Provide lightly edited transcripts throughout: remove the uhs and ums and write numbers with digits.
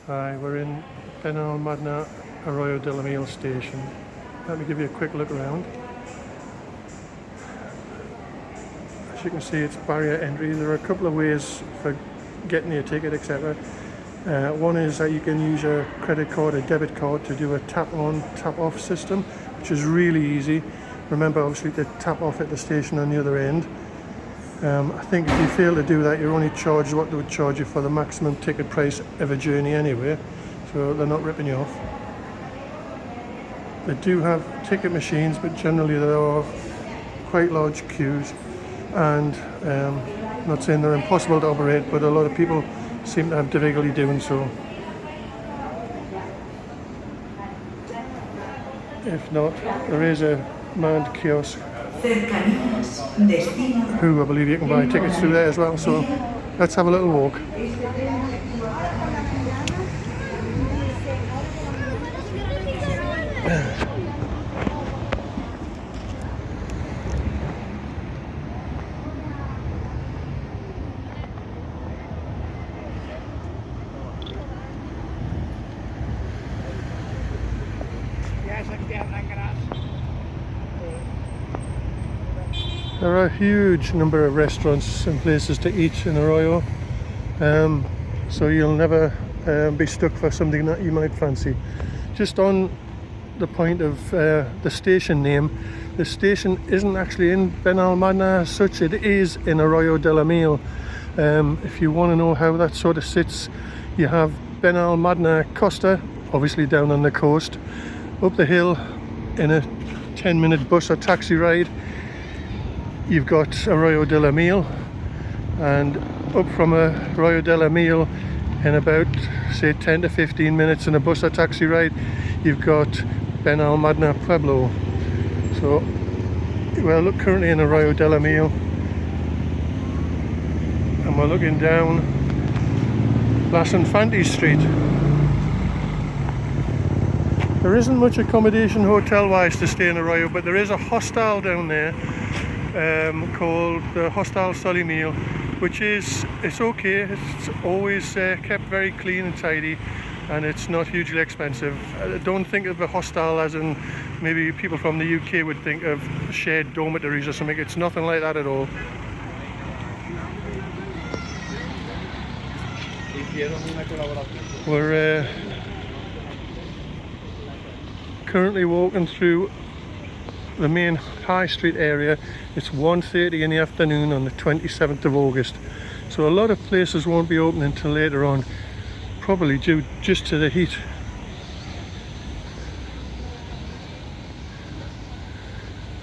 Hi, we're in Benalmadena Arroyo de la Miel station. Let me give you a quick look around. As you can see, it's barrier entry. There are a couple of ways for getting your ticket, etc. One is that you can use your credit card or debit card to do a tap on, tap off system, which is really easy. Remember, obviously, to tap off at the station on the other end. I think if you fail to do that, you're only charged what they would charge you for the maximum ticket price of a journey anyway, so they're not ripping you off. They do have ticket machines, but generally there are quite large queues, and I'm not saying they're impossible to operate, but a lot of people seem to have difficulty doing so. If not, there is a manned kiosk who I believe you can buy tickets through there as well, so let's have a little walk. There are a huge number of restaurants and places to eat in Arroyo, so you'll never be stuck for something that you might fancy. Just on the point of the station name, the station isn't actually in Benalmadena as such, it is in Arroyo de la Miel. If you want to know how that sort of sits, you have Benalmadena Costa, obviously down on the coast, up the hill in a 10-minute bus or taxi ride. You've got Arroyo de la Miel, and up from Arroyo de la Miel in about, say, 10 to 15 minutes in a bus or taxi ride, you've got Benalmadena Pueblo. So we're currently in Arroyo de la Miel, and we're looking down Las Infantes Street. There isn't much accommodation hotel-wise to stay in Arroyo, but there is a hostel down there called the Hostel Solimil, which it's okay. It's always kept very clean and tidy, and it's not hugely expensive. I don't think of a hostel as in maybe people from the UK would think of shared dormitories or something. It's nothing like that at all. We're currently walking through the main High Street area. It's 1:30 in the afternoon on the 27th of August, so a lot of places won't be open until later on, probably due just to the heat.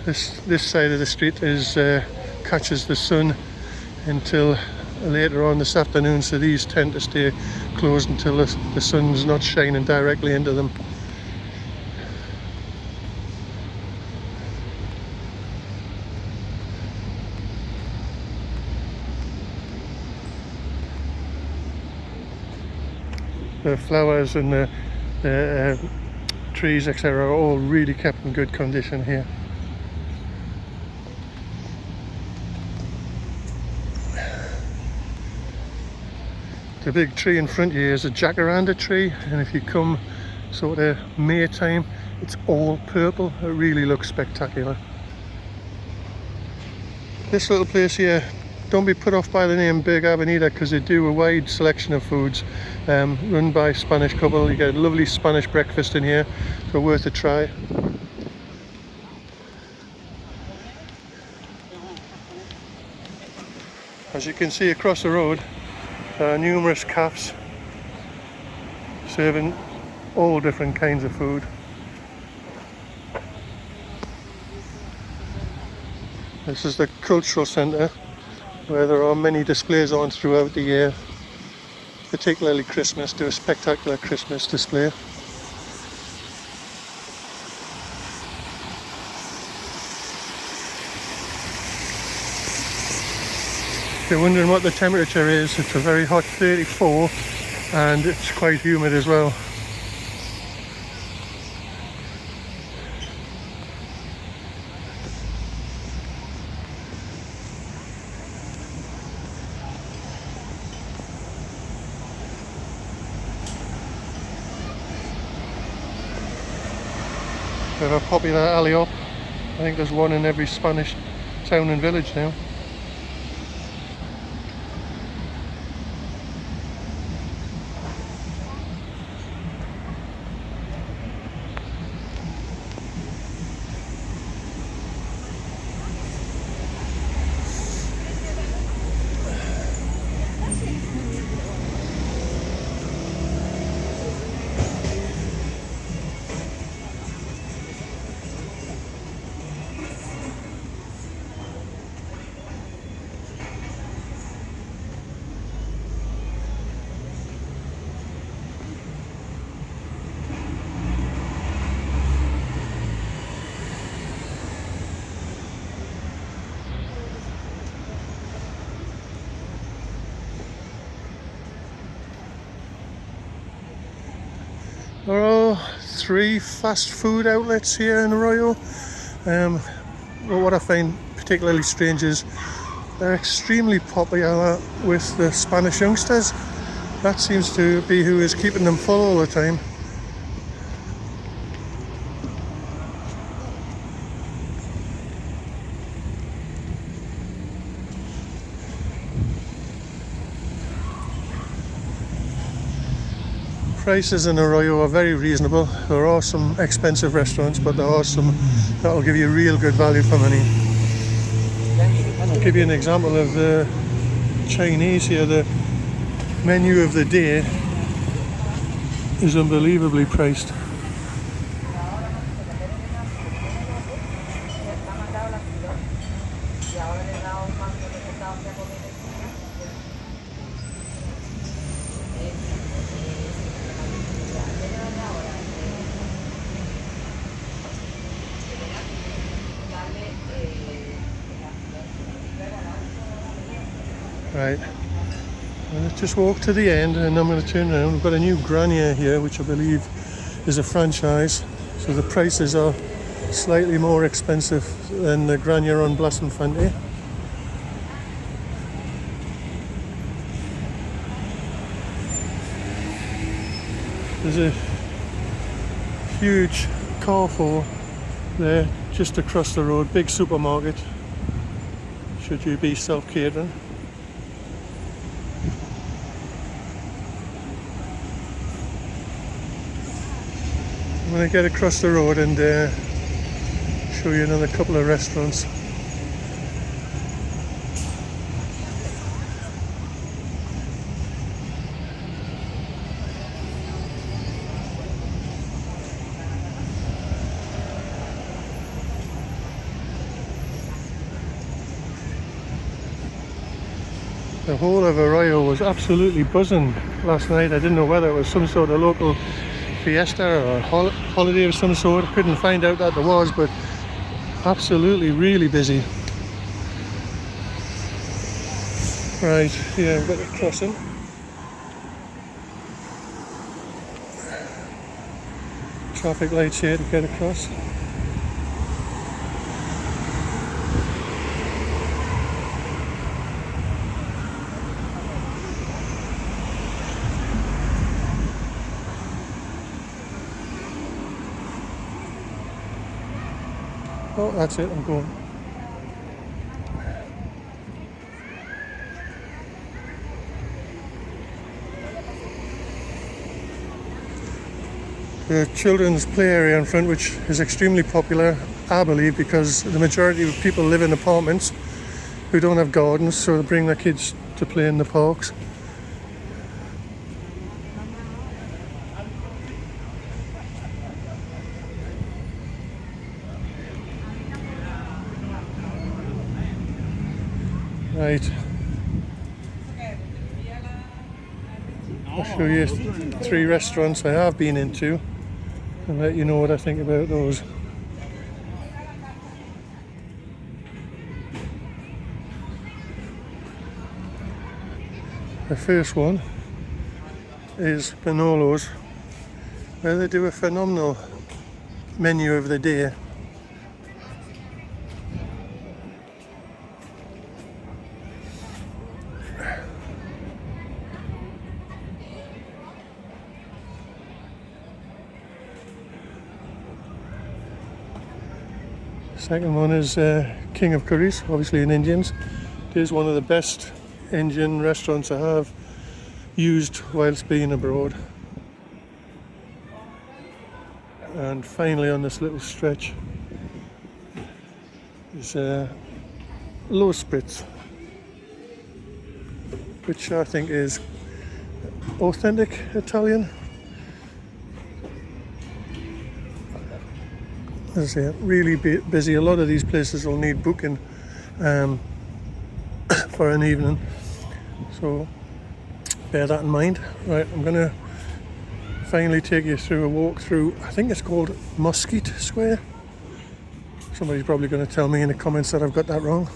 This side of the street catches the sun until later on this afternoon, so these tend to stay closed until the sun's not shining directly into them. The flowers and the trees, etc., are all really kept in good condition here. The big tree in front of you is a jacaranda tree, and if you come sort of May time, it's all purple. It really looks spectacular. This little place here, don't be put off by the name Big Avenida, because they do a wide selection of foods run by a Spanish couple. You get a lovely Spanish breakfast in here, so worth a try. As you can see across the road, there are numerous cafes serving all different kinds of food. This is the cultural centre, where there are many displays on throughout the year, particularly Christmas. Do a spectacular Christmas display. If you're wondering what the temperature is, it's a very hot 34, and it's quite humid as well. Bit of a popular alley up. I think there's one in every Spanish town and village now. There are 3 fast food outlets here in Arroyo. But what I find particularly strange is they're extremely popular with the Spanish youngsters. That seems to be who is keeping them full all the time. Prices in Arroyo are very reasonable. There are some expensive restaurants, but there are some that will give you real good value for money. I'll give you an example of the Chinese here. The menu of the day is unbelievably priced. Right, let's just walk to the end and I'm going to turn around. We've got a new Granier here, which I believe is a franchise, so the prices are slightly more expensive than the Granier on Blas Infante. There's a huge Carrefour there just across the road, big supermarket, should you be self-catering. I'm going to get across the road and show you another couple of restaurants. The whole of Arroyo was absolutely buzzing last night. I didn't know whether it was some sort of local fiesta or holiday of some sort. I couldn't find out that there was, but absolutely really busy. Right, here we've got the crossing. Traffic lights here to get across. Oh, that's it, I'm going. The children's play area in front, which is extremely popular, I believe, because the majority of people live in apartments who don't have gardens, so they bring their kids to play in the parks. Right, I'll show you 3 restaurants I have been into and let you know what I think about those. The first one is Benolo's, where they do a phenomenal menu of the day. Second one is King of Curries, obviously in Indians. It is one of the best Indian restaurants I have used whilst being abroad. And finally on this little stretch is Low Spritz, which I think is authentic Italian. As I say, really busy. A lot of these places will need booking for an evening, so bear that in mind. Right, I'm going to finally take you through a walk through, I think it's called Mesquite Square. Somebody's probably going to tell me in the comments that I've got that wrong.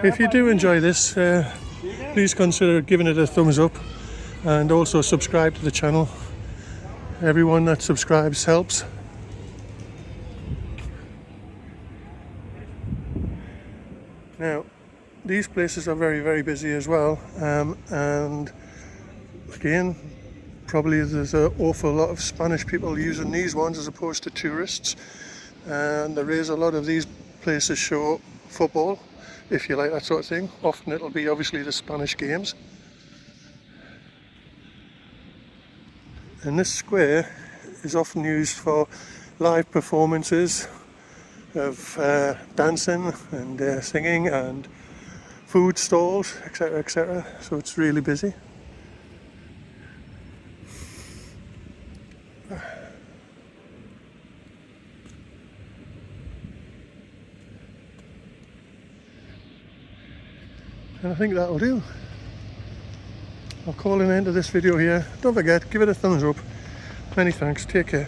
If you do enjoy this, please consider giving it a thumbs up and also subscribe to the channel. Everyone that subscribes helps. Now, these places are very, very busy as well, and again, probably there's an awful lot of Spanish people using these ones as opposed to tourists, and there is a lot of these places show football, if you like that sort of thing. Often it'll be obviously the Spanish games. And this square is often used for live performances of dancing and singing and food stalls, etc., etc. So it's really busy. And I think that'll do. I'll call an end to this video here. Don't forget, give it a thumbs up. Many thanks. Take care.